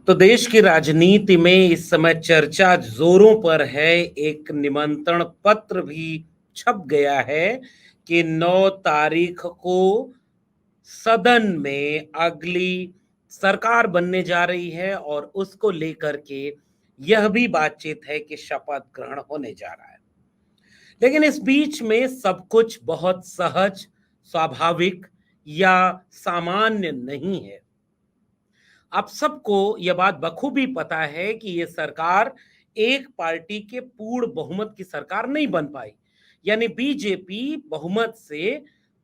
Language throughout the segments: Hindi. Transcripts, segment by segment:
तो देश की राजनीति में इस समय चर्चा जोरों पर है। एक निमंत्रण पत्र भी छप गया है कि 9 तारीख को सदन में अगली सरकार बनने जा रही है और उसको लेकर के यह भी बातचीत है कि शपथ ग्रहण होने जा रहा है। लेकिन इस बीच में सब कुछ बहुत सहज, स्वाभाविक या सामान्य नहीं है। आप सबको यह बात बखूबी पता है कि ये सरकार एक पार्टी के पूर्ण बहुमत की सरकार नहीं बन पाई। यानी बीजेपी बहुमत से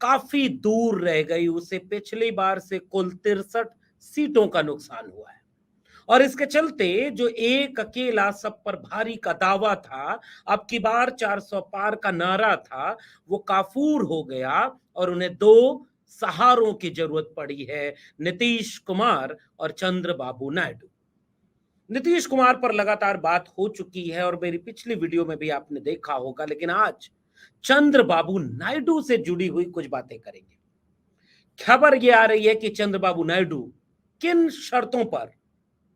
काफी दूर रह गई। उसे पिछली बार से कुल 63 सीटों का नुकसान हुआ है। और इसके चलते जो एक अकेला सब पर भारी का दावा था, अब की बार 400 पार का नारा था, वो काफूर हो गया और उन्हें दो सहारों की जरूरत पड़ी है, नीतीश कुमार और चंद्रबाबू नायडू। नीतीश कुमार पर लगातार बात हो चुकी है और मेरी पिछली वीडियो में भी आपने देखा होगा, लेकिन आज चंद्रबाबू नायडू से जुड़ी हुई कुछ बातें करेंगे। खबर यह आ रही है कि चंद्रबाबू नायडू किन शर्तों पर,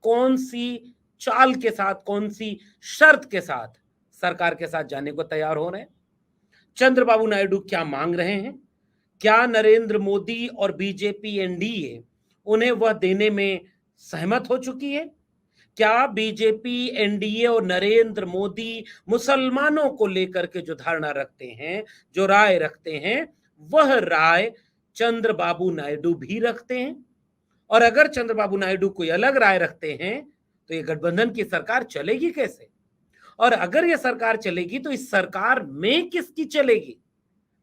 कौन सी चाल के साथ, कौन सी शर्त के साथ सरकार के साथ जाने को तैयार हो रहे हैं। चंद्रबाबू नायडू क्या मांग रहे हैं? क्या नरेंद्र मोदी और बीजेपी एनडीए उन्हें वह देने में सहमत हो चुकी है? क्या बीजेपी एनडीए और नरेंद्र मोदी मुसलमानों को लेकर के जो धारणा रखते हैं, जो राय रखते हैं, वह राय चंद्रबाबू नायडू भी रखते हैं? और अगर चंद्रबाबू नायडू कोई अलग राय रखते हैं तो ये गठबंधन की सरकार चलेगी कैसे? और अगर ये सरकार चलेगी तो इस सरकार में किसकी चलेगी?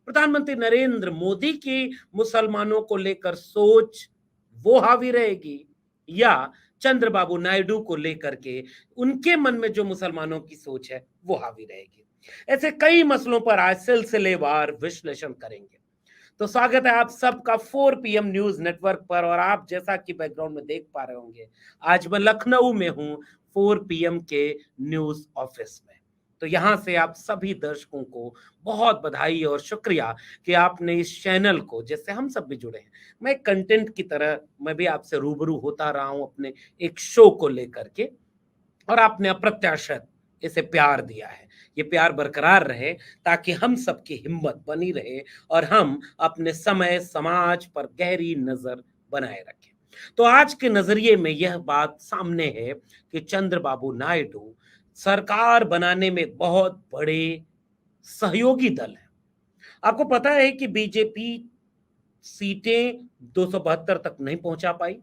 प्रधानमंत्री नरेंद्र मोदी की मुसलमानों को लेकर सोच वो हावी रहेगी या चंद्रबाबू नायडू को लेकर के उनके मन में जो मुसलमानों की सोच है वो हावी रहेगी? ऐसे कई मसलों पर आज सिलसिलेवार विश्लेषण करेंगे। तो स्वागत है आप सबका 4 PM न्यूज नेटवर्क पर। और आप जैसा कि बैकग्राउंड में देख पा रहे होंगे, आज मैं लखनऊ में हूं 4 PM के न्यूज ऑफिस में। तो यहां से आप सभी दर्शकों को बहुत बधाई और शुक्रिया कि आपने इस चैनल को, जैसे हम सब भी जुड़े हैं, मैं कंटेंट की तरह मैं भी आपसे रूबरू होता रहा हूं अपने एक शो को लेकर के, और आपने अप्रत्याशित इसे प्यार दिया है। ये प्यार बरकरार रहे ताकि हम सबकी हिम्मत बनी रहे और हम अपने समय समाज पर गहरी नजर बनाए रखें। तो आज के नजरिए में यह बात सामने है कि चंद्रबाबू नायडू सरकार बनाने में बहुत बड़े सहयोगी दल है। आपको पता है कि बीजेपी सीटें 272 तक नहीं पहुंचा पाई,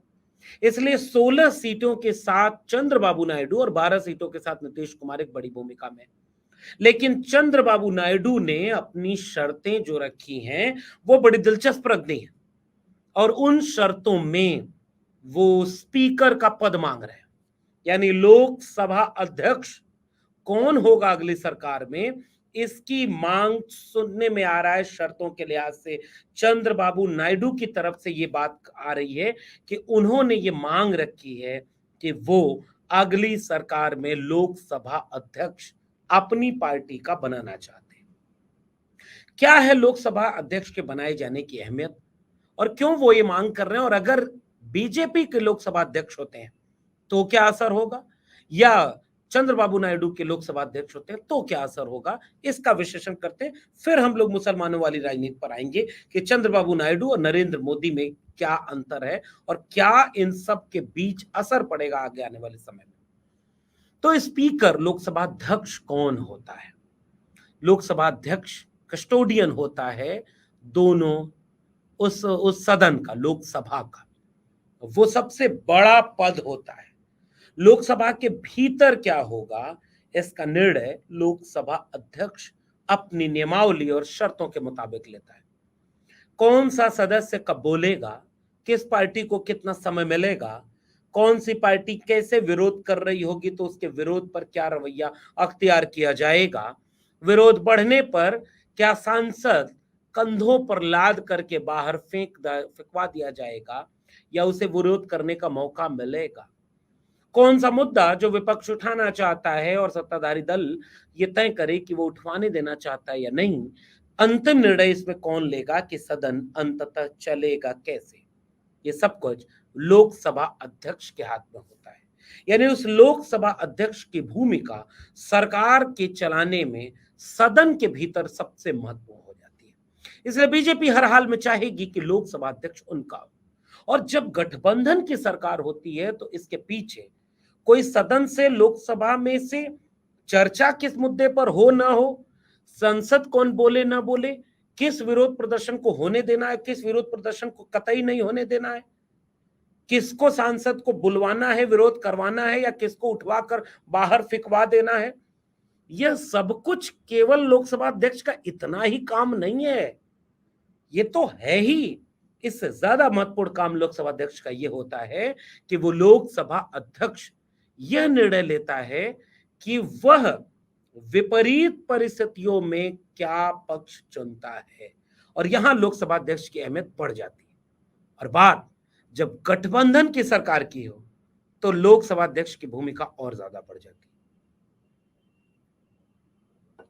इसलिए 16 सीटों के साथ चंद्रबाबू नायडू और 12 सीटों के साथ नीतीश कुमार एक बड़ी भूमिका में। लेकिन चंद्रबाबू नायडू ने अपनी शर्तें जो रखी हैं वो बड़ी दिलचस्प रख दी हैं, और उन शर्तों में वो स्पीकर का पद मांग रहे हैं। यानी लोकसभा अध्यक्ष कौन होगा अगली सरकार में, इसकी मांग सुनने में आ रहा है। शर्तों के लिहाज से चंद्रबाबू नायडू की तरफ से ये बात आ रही है कि उन्होंने ये मांग रखी है कि वो अगली सरकार में लोकसभा अध्यक्ष अपनी पार्टी का बनाना चाहते हैं। क्या है लोकसभा अध्यक्ष के बनाए जाने की अहमियत और क्यों वो ये मांग कर रहे हैं? और अगर बीजेपी के लोकसभा अध्यक्ष होते हैं तो क्या असर होगा, या चंद्रबाबू नायडू के लोकसभा अध्यक्ष होते हैं तो क्या असर होगा, इसका विश्लेषण करते हैं। फिर हम लोग मुसलमानों वाली राजनीति पर आएंगे कि चंद्रबाबू नायडू और नरेंद्र मोदी में क्या अंतर है और क्या इन सब के बीच असर पड़ेगा आगे आने वाले समय में। तो स्पीकर, लोकसभा अध्यक्ष कौन होता है? लोकसभा अध्यक्ष कस्टोडियन होता है दोनों उस सदन का, लोकसभा का। वो सबसे बड़ा पद होता है। लोकसभा के भीतर क्या होगा, इसका निर्णय लोकसभा अध्यक्ष अपनी नियमावली और शर्तों के मुताबिक लेता है। कौन सा सदस्य कब बोलेगा, किस पार्टी को कितना समय मिलेगा, कौन सी पार्टी कैसे विरोध कर रही होगी तो उसके विरोध पर क्या रवैया अख्तियार किया जाएगा, विरोध बढ़ने पर क्या सांसद कंधों पर लाद करके बाहर फेंकवा दिया जाएगा या उसे विरोध करने का मौका मिलेगा, कौन सा मुद्दा जो विपक्ष उठाना चाहता है और सत्ताधारी दल ये तय करे कि वो उठवाने देना चाहता है या नहीं, अंतिम निर्णय इसमें कौन लेगा कि सदन अंततः चलेगा कैसे, ये सब कुछ लोकसभा अध्यक्ष के हाथ में होता है। यानी उस लोकसभा अध्यक्ष की भूमिका सरकार के चलाने में सदन के भीतर सबसे महत्वपूर्ण हो जाती है। इसलिए बीजेपी हर हाल में चाहेगी कि लोकसभा अध्यक्ष उनका हो। और जब गठबंधन की सरकार होती है तो इसके पीछे कोई सदन से लोकसभा में से चर्चा किस मुद्दे पर हो ना हो, संसद कौन बोले ना बोले, किस विरोध प्रदर्शन को होने देना है, किस विरोध प्रदर्शन को कतई नहीं होने देना है, किसको सांसद को बुलवाना है, विरोध करवाना है या किसको उठवाकर बाहर फिकवा देना है, यह सब कुछ केवल लोकसभा अध्यक्ष का इतना ही काम नहीं है। ये तो है ही, इससे ज्यादा महत्वपूर्ण काम लोकसभा अध्यक्ष का यह होता है कि वो लोकसभा अध्यक्ष यह निर्णय लेता है कि वह विपरीत परिस्थितियों में क्या पक्ष चुनता है। और यहां लोकसभा अध्यक्ष की अहमियत बढ़ जाती है। और बात जब गठबंधन की सरकार की हो तो लोकसभा अध्यक्ष की भूमिका और ज्यादा बढ़ जाती है।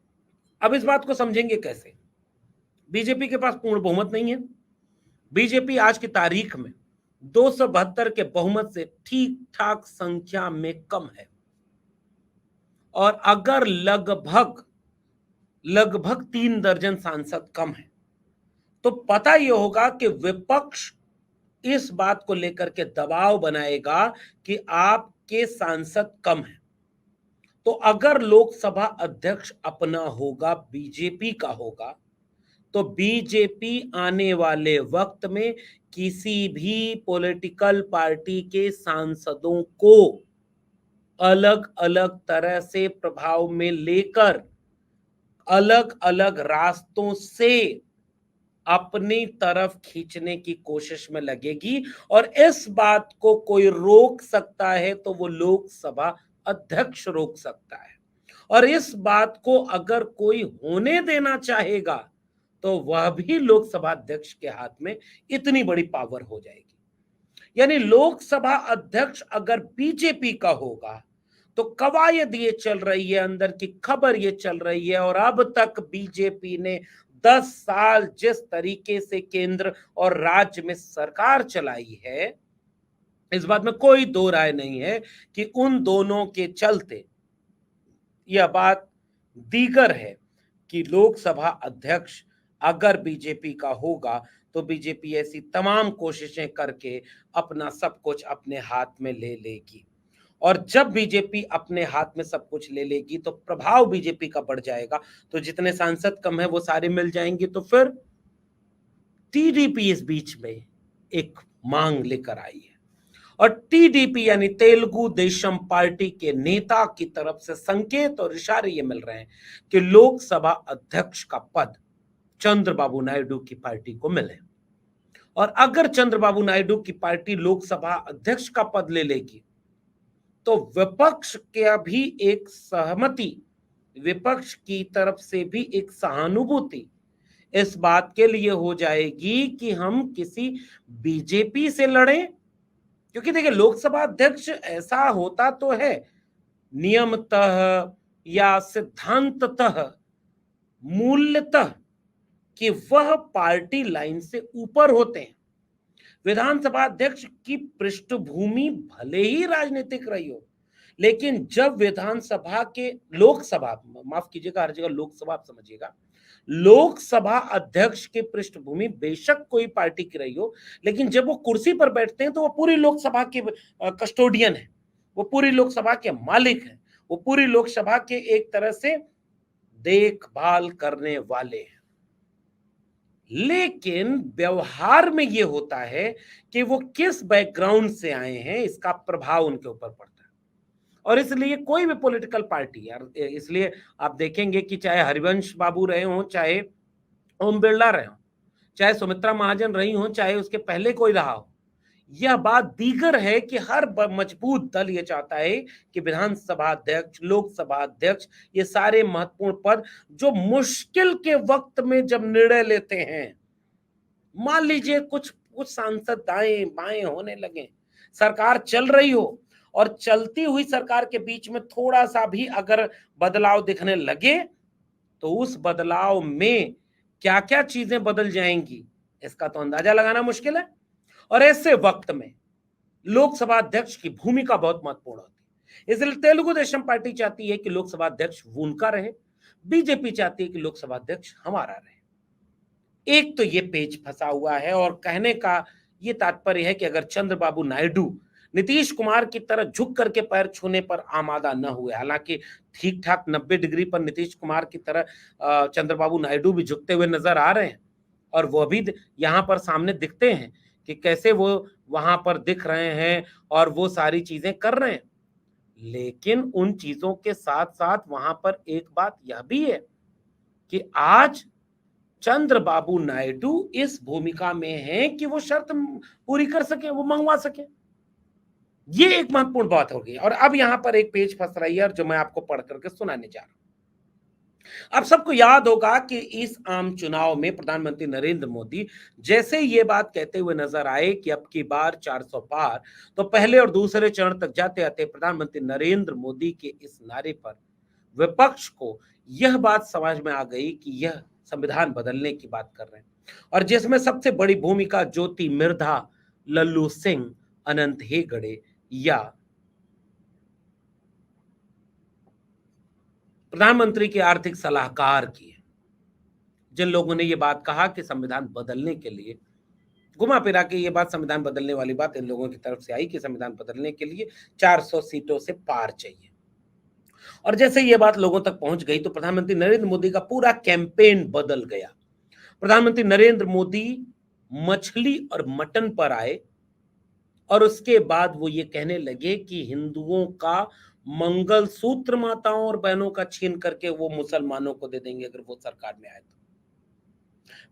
अब इस बात को समझेंगे कैसे? बीजेपी के पास पूर्ण बहुमत नहीं है। बीजेपी आज की तारीख में 272 के बहुमत से ठीक ठाक संख्या में कम है। और अगर लगभग 3 दर्जन सांसद कम है तो पता यह होगा कि विपक्ष इस बात को लेकर के दबाव बनाएगा कि आपके सांसद कम हैं। तो अगर लोकसभा अध्यक्ष अपना होगा, बीजेपी का होगा, तो बीजेपी आने वाले वक्त में किसी भी पॉलिटिकल पार्टी के सांसदों को अलग अलग तरह से प्रभाव में लेकर अलग अलग रास्तों से अपनी तरफ खींचने की कोशिश में लगेगी। और इस बात को कोई रोक सकता है तो वो लोकसभा अध्यक्ष रोक सकता है। और इस बात को अगर कोई होने देना चाहेगा तो वह भी लोकसभा अध्यक्ष के हाथ में इतनी बड़ी पावर हो जाएगी। यानी लोकसभा अध्यक्ष अगर बीजेपी का होगा तो कवायद ये चल रही है, अंदर की खबर ये चल रही है, और अब तक बीजेपी ने 10 साल जिस तरीके से केंद्र और राज्य में सरकार चलाई है, इस बात में कोई दो राय नहीं है कि उन दोनों के चलते यह बात दीगर है कि लोकसभा अध्यक्ष अगर बीजेपी का होगा तो बीजेपी ऐसी तमाम कोशिशें करके अपना सब कुछ अपने हाथ में ले लेगी। और जब बीजेपी अपने हाथ में सब कुछ ले लेगी तो प्रभाव बीजेपी का बढ़ जाएगा। तो जितने सांसद कम है वो सारे मिल जाएंगे। तो फिर टीडीपी इस बीच में एक मांग लेकर आई है, और टीडीपी यानी तेलुगु देशम पार्टी के नेता की तरफ से संकेत और इशारे ये मिल रहे हैं कि लोकसभा अध्यक्ष का पद चंद्रबाबू नायडू की पार्टी को मिले। और अगर चंद्रबाबू नायडू की पार्टी लोकसभा अध्यक्ष का पद ले लेगी तो विपक्ष का भी एक सहमति, विपक्ष की तरफ से भी एक सहानुभूति इस बात के लिए हो जाएगी कि हम किसी बीजेपी से लड़ें। क्योंकि देखिए, लोकसभा अध्यक्ष ऐसा होता तो है नियमतः या सिद्धांततः, मूल्यतः, कि वह पार्टी लाइन से ऊपर होते हैं। विधानसभा अध्यक्ष की पृष्ठभूमि भले ही राजनीतिक रही हो, लेकिन जब विधानसभा के लोकसभा, माफ कीजिएगा हर जगह लोकसभा आप समझिएगा, लोकसभा अध्यक्ष की पृष्ठभूमि बेशक कोई पार्टी की रही हो, लेकिन जब वो कुर्सी पर बैठते हैं तो वो पूरी लोकसभा के कस्टोडियन है, वो पूरी लोकसभा के मालिक हैं, वो पूरी लोकसभा के एक तरह से देखभाल करने वाले हैं। लेकिन व्यवहार में यह होता है कि वो किस बैकग्राउंड से आए हैं, इसका प्रभाव उनके ऊपर पड़ता है। और इसलिए कोई भी पॉलिटिकल पार्टी, यार, इसलिए आप देखेंगे कि चाहे हरिवंश बाबू रहे हों, चाहे ओम बिरला रहे हों, चाहे सुमित्रा महाजन रही हों, चाहे उसके पहले कोई रहा हो, यह बात दीगर है कि हर मजबूत दल ये चाहता है कि विधानसभा अध्यक्ष, लोकसभा अध्यक्ष, ये सारे महत्वपूर्ण पद जो मुश्किल के वक्त में जब निर्णय लेते हैं, मान लीजिए कुछ सांसद दाएं बाएं होने लगे, सरकार चल रही हो और चलती हुई सरकार के बीच में थोड़ा सा भी अगर बदलाव दिखने लगे तो उस बदलाव में क्या क्या चीजें बदल जाएंगी इसका तो अंदाजा लगाना मुश्किल है। और ऐसे वक्त में लोकसभा अध्यक्ष की भूमिका बहुत महत्वपूर्ण होती है। इसलिए तेलुगु देशम पार्टी चाहती है कि लोकसभा अध्यक्ष उनका रहे, बीजेपी चाहती है कि लोकसभा अध्यक्ष हमारा रहे। एक तो ये पेच फंसा हुआ है, और कहने का ये तात्पर्य है कि अगर चंद्रबाबू नायडू नीतीश कुमार की तरह झुक करके पैर छूने पर आमादा न हुए, हालांकि ठीक ठाक 90 डिग्री पर नीतीश कुमार की तरह चंद्रबाबू नायडू भी झुकते हुए नजर आ रहे हैं, और वो भी यहाँ पर सामने दिखते हैं कि कैसे वो वहां पर दिख रहे हैं और वो सारी चीजें कर रहे हैं। लेकिन उन चीजों के साथ साथ वहां पर एक बात यह भी है कि आज चंद्रबाबू नायडू इस भूमिका में हैं कि वो शर्त पूरी कर सके, वो मंगवा सके। ये एक महत्वपूर्ण बात होगी। और अब यहां पर एक पेज फंस रही है, और जो मैं आपको पढ़ करके सुनाने जा रहा हूं। अब सबको याद होगा कि इस आम चुनाव में प्रधानमंत्री नरेंद्र मोदी जैसे ये बात कहते हुए नजर आए कि अब की बार 400 पार, तो पहले और दूसरे चरण तक जाते आते प्रधानमंत्री नरेंद्र मोदी के इस नारे पर विपक्ष को यह बात समझ में आ गई कि यह संविधान बदलने की बात कर रहे हैं, और जिसमें सबसे बड़ी भूमिका ज्योति मिर्धा, लल्लू सिंह, अनंत हेगड़े या प्रधानमंत्री के आर्थिक सलाहकार की है। जिन लोगों ने ये बात कहा कि संविधान बदलने के लिए, घुमा फिरा के ये बात, संविधान बदलने वाली बात इन लोगों की तरफ से आई कि संविधान बदलने के लिए 400 सीटों से पार चाहिए। और जैसे ये बात लोगों तक पहुंच गई तो प्रधानमंत्री नरेंद्र मोदी का पूरा कैंपेन बदल गया। प्रधानमंत्री नरेंद्र मोदी मछली और मटन पर आए, और उसके बाद वो ये कहने लगे कि हिंदुओं का मंगल सूत्र माताओं और बहनों का छीन करके वो मुसलमानों को दे देंगे अगर वो सरकार में आए तो।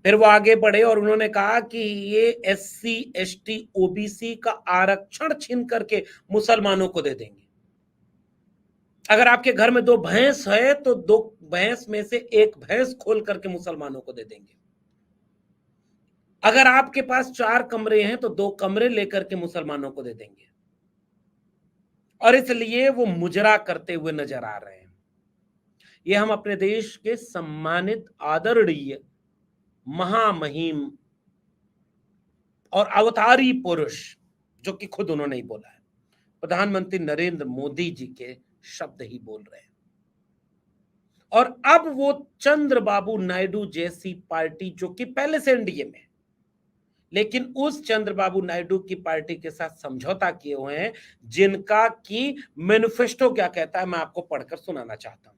फिर वो आगे बढ़े और उन्होंने कहा कि ये SC ST OBC का आरक्षण छीन करके मुसलमानों को दे देंगे। अगर आपके घर में 2 भैंस है तो 2 भैंस में से एक भैंस खोल करके मुसलमानों को दे देंगे। अगर आपके पास 4 कमरे हैं तो 2 कमरे लेकर के मुसलमानों को दे देंगे। और इसलिए वो मुजरा करते हुए नजर आ रहे हैं। ये हम अपने देश के सम्मानित, आदरणीय, महामहिम और अवतारी पुरुष, जो कि खुद उन्होंने ही बोला है, प्रधानमंत्री नरेंद्र मोदी जी के शब्द ही बोल रहे हैं। और अब वो चंद्रबाबू नायडू जैसी पार्टी, जो कि पहले से एनडीए में, लेकिन उस चंद्रबाबू नायडू की पार्टी के साथ समझौता किए हुए हैं, जिनका की मैनिफेस्टो क्या कहता है मैं आपको पढ़कर सुनाना चाहता हूं।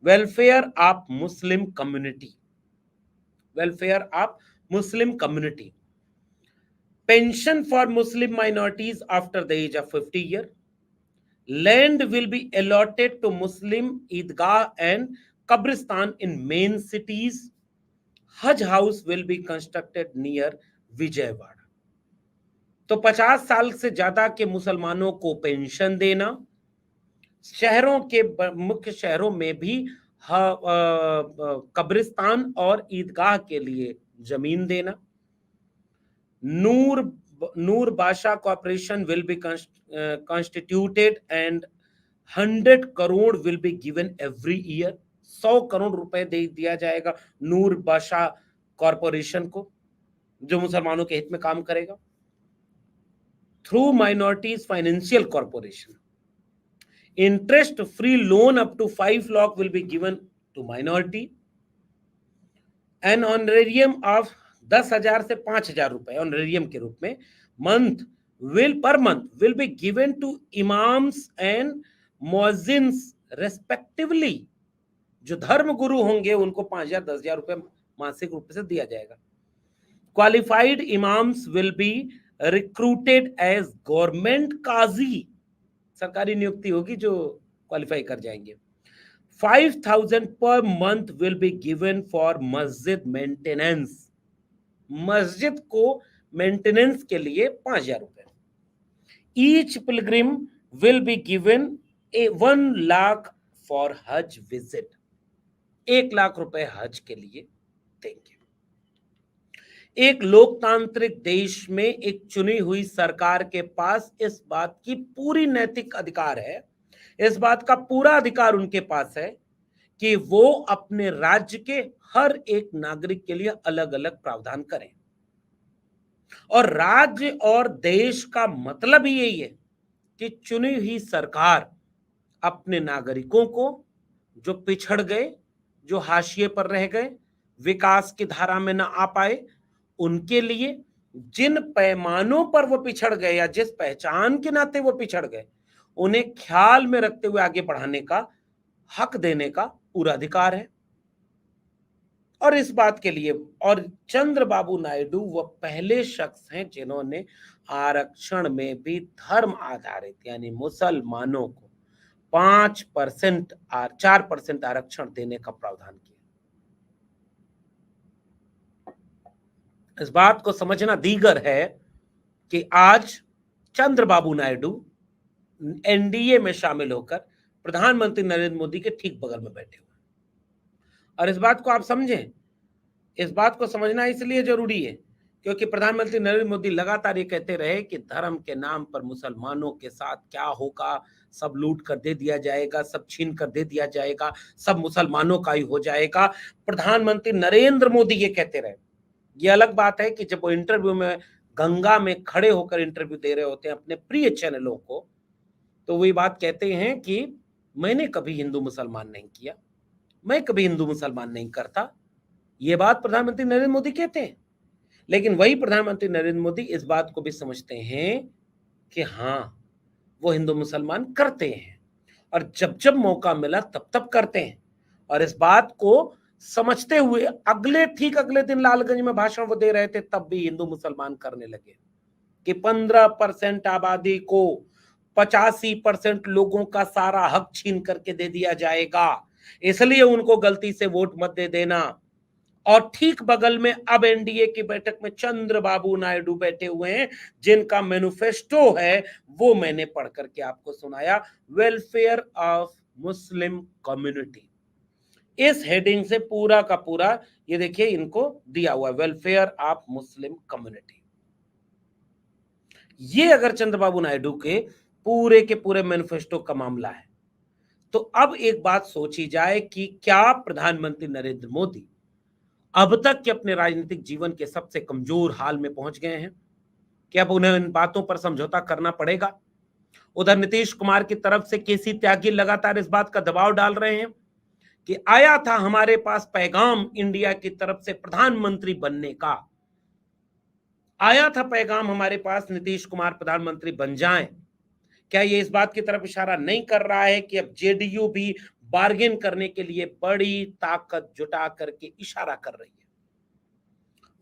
Welfare of Muslim community, welfare of Muslim community, pension for Muslim minorities after the age of 50 years. Land will be allotted to Muslim Eidgah and Qabristan in main cities. Hajj house will be constructed near Vijayawada. तो 50 साल से ज्यादा के मुसलमानों को पेंशन देना, शहरों के मुख्य शहरों में भी कब्रिस्तान और ईदगाह के लिए जमीन देना, Noor Basha Corporation will be constituted and 100 crore will be given every year. 100 crore रुपए दे दिया जाएगा नूर बादशाह कॉरपोरेशन को, जो मुसलमानों के हित में काम करेगा। Through minorities financial corporation, interest free loan up to 5 lakh will be given to minority. An honorarium of 10,000 से 5,000 रुपए ऑनरेरियम के रूप में per month will be given to imams and muezzins respectively. जो धर्म गुरु होंगे उनको 5,000 10,000 रुपए मासिक रूप से दिया जाएगा। Qualified imams will be recruited as government qazi, सरकारी नियुक्ति होगी जो क्वालिफाई कर जाएंगे। 5,000 per month will be given for मस्जिद मेंटेनेंस, मस्जिद को मेंटेनेंस के लिए 5,000 रुपए। Each Pilgrim will be given 1 lakh for हज विजिट, 1 लाख रुपए हज के लिए देंगे। एक लोकतांत्रिक देश में एक चुनी हुई सरकार के पास इस बात की पूरी नैतिक अधिकार है, इस बात का पूरा अधिकार उनके पास है कि वो अपने राज्य के हर एक नागरिक के लिए अलग अलग प्रावधान करें। और राज्य और देश का मतलब ही यही है कि चुनी हुई सरकार अपने नागरिकों को, जो पिछड़ गए, जो हाशिए पर रह गए, विकास की धारा में ना आ पाए, उनके लिए जिन पैमानों पर वो पिछड़ गए या जिस पहचान के नाते वो पिछड़ गए, उन्हें ख्याल में रखते हुए आगे बढ़ाने का हक देने का पूरा अधिकार है। और इस बात के लिए और चंद्रबाबू नायडू वो पहले शख्स हैं जिन्होंने आरक्षण में भी धर्म आधारित यानी मुसलमानों को 5% 4% आरक्षण देने का प्रावधान किया। इस बात को समझना दीगर है कि आज चंद्रबाबू नायडू एनडीए में शामिल होकर प्रधानमंत्री नरेंद्र मोदी के ठीक बगल में बैठे हुए हैं। और इस बात को आप समझें, इस बात को समझना इसलिए जरूरी है क्योंकि प्रधानमंत्री नरेंद्र मोदी लगातार ये कहते रहे कि धर्म के नाम पर मुसलमानों के साथ क्या होगा, सब लूट कर दे दिया जाएगा, सब छीन कर दे दिया जाएगा, सब मुसलमानों का ही हो जाएगा। प्रधानमंत्री नरेंद्र मोदी ये कहते रहे। ये अलग बात है कि जब वो इंटरव्यू में गंगा में खड़े होकर इंटरव्यू दे रहे होते हैं अपने प्रिय चैनलों को, तो वही बात कहते हैं कि मैंने कभी हिंदू मुसलमान नहीं किया, मैं कभी हिंदू मुसलमान नहीं करता। ये बात प्रधानमंत्री नरेंद्र मोदी कहते हैं। लेकिन वही प्रधानमंत्री नरेंद्र मोदी इस बात को भी समझते हैं कि हाँ, वो हिंदू मुसलमान करते हैं और जब जब मौका मिला तब तब करते हैं। और इस बात को समझते हुए ठीक अगले दिन लालगंज में भाषण वो दे रहे थे, तब भी हिंदू मुसलमान करने लगे कि 15% आबादी को 85% लोगों का सारा हक छीन करके दे दिया जाएगा, इसलिए उनको गलती से वोट मत दे देना। और ठीक बगल में अब एनडीए की बैठक में चंद्रबाबू नायडू बैठे हुए हैं जिनका मैनिफेस्टो है वो मैंने पढ़ करके आपको सुनाया, वेलफेयर ऑफ मुस्लिम कम्युनिटी। इस हेडिंग से पूरा का पूरा ये देखिए इनको दिया हुआ है, वेलफेयर ऑफ मुस्लिम कम्युनिटी। ये अगर चंद्रबाबू नायडू के पूरे मैनिफेस्टो का मामला है तो अब एक बात सोची जाए कि क्या प्रधानमंत्री नरेंद्र मोदी अब तक के अपने राजनीतिक जीवन के सबसे कमजोर हाल में पहुंच गए हैं कि अब उन्हें इन बातों पर समझौता करना पड़ेगा। उधर नीतीश कुमार की तरफ से केसी त्यागी लगातार इस बात का दबाव डाल रहे हैं कि आया था हमारे पास पैगाम इंडिया की तरफ से प्रधानमंत्री बनने का, आया था पैगाम हमारे पास नीतीश कुमार प्रधानमंत्री बन जाएं। क्या ये इस बात की तरफ इशारा नहीं कर रहा है कि अब जेडीयू भी बार्गेन करने के लिए बड़ी ताकत जुटा करके इशारा कर रही है?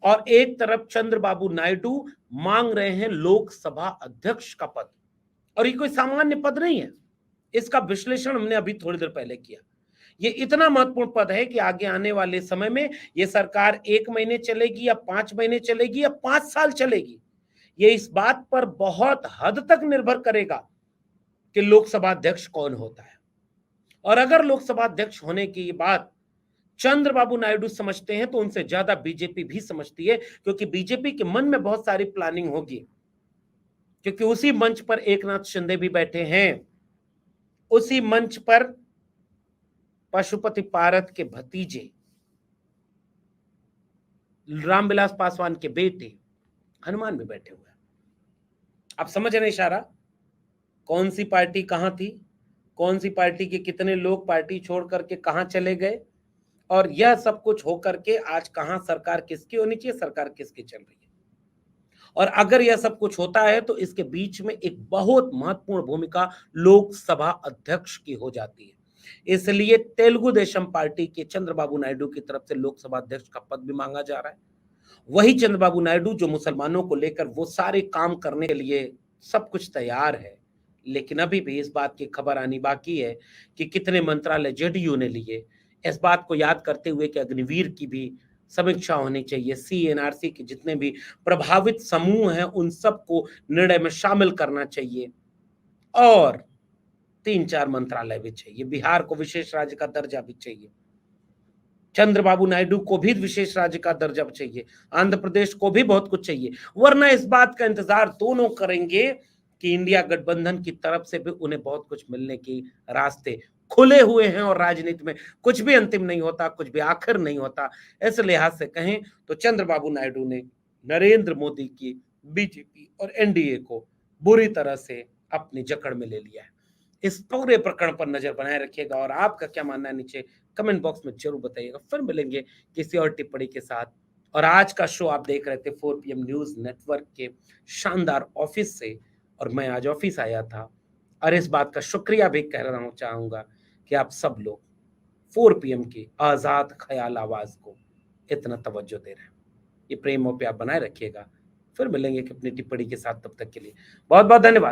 और एक तरफ चंद्रबाबू नायडू मांग रहे हैं लोकसभा अध्यक्ष का पद, और ये कोई सामान्य पद नहीं है। इसका विश्लेषण हमने अभी थोड़ी देर पहले किया। ये इतना महत्वपूर्ण पद है कि आगे आने वाले समय में ये सरकार 1 महीने चलेगी या 5 महीने चलेगी या 5 साल चलेगी, ये इस बात पर बहुत हद तक निर्भर करेगा कि लोकसभा अध्यक्ष कौन होता है। और अगर लोकसभा अध्यक्ष होने की बात चंद्रबाबू नायडू समझते हैं तो उनसे ज्यादा बीजेपी भी समझती है, क्योंकि बीजेपी के मन में बहुत सारी प्लानिंग होगी, क्योंकि उसी मंच पर एकनाथ शिंदे भी बैठे हैं, उसी मंच पर पशुपति पारद के भतीजे रामविलास पासवान के बेटे हनुमान भी बैठे हुए हैं। आप समझ रहे इशारा? कौन सी पार्टी कहां थी, कौन सी पार्टी के कितने लोग पार्टी छोड़ करके कहां चले गए, और यह सब कुछ होकर के आज कहां सरकार किसकी होनी चाहिए, सरकार किसकी चल रही है। और अगर यह सब कुछ होता है तो इसके बीच में एक बहुत महत्वपूर्ण भूमिका लोकसभा अध्यक्ष की हो जाती है। इसलिए तेलुगु देशम पार्टी के चंद्रबाबू नायडू की तरफ से लोकसभा अध्यक्ष का पद भी मांगा जा रहा है। वही चंद्रबाबू नायडू जो मुसलमानों को लेकर वो सारे काम करने के लिए सब कुछ तैयार है, लेकिन अभी भी इस बात की खबर आनी बाकी है कि कितने मंत्रालय जेडीयू ने लिए। इस बात को याद करते हुए कि अग्निवीर की भी समीक्षा होनी चाहिए, सीएनआरसी के जितने भी प्रभावित समूह हैं उन सबको निर्णय में शामिल करना चाहिए, और 3-4 मंत्रालय भी चाहिए। बिहार को विशेष राज्य का दर्जा भी चाहिए, चंद्रबाबू नायडू को भी विशेष राज्य का दर्जा चाहिए, आंध्र प्रदेश को भी बहुत कुछ चाहिए। वरना इस बात का इंतजार दोनों करेंगे कि इंडिया गठबंधन की तरफ से भी उन्हें बहुत कुछ मिलने की रास्ते खुले हुए हैं, और राजनीति में कुछ भी अंतिम नहीं होता, कुछ भी आखिर नहीं होता। इस लिहाज से कहें तो चंद्रबाबू नायडू ने नरेंद्र मोदी की बीजेपी और एनडीए को बुरी तरह से अपनी जकड़ में ले लिया है। इस पूरे प्रकरण पर नजर बनाए रखिएगा और आपका क्या मानना है नीचे कमेंट बॉक्स में जरूर बताइएगा। फिर मिलेंगे किसी और टिप्पणी के साथ। और आज का शो आप देख रहे थे 4 PM न्यूज नेटवर्क के शानदार ऑफिस से, और मैं आज ऑफिस आया था और इस बात का शुक्रिया भी कहना चाहूंगा कि आप सब लोग 4 PM की आजाद ख्याल आवाज को इतना तवज्जो दे रहे हैं। ये प्रेम और प्यार बनाए रखिएगा। फिर मिलेंगे कि अपनी टिप्पणी के साथ, तब तक के लिए बहुत बहुत धन्यवाद।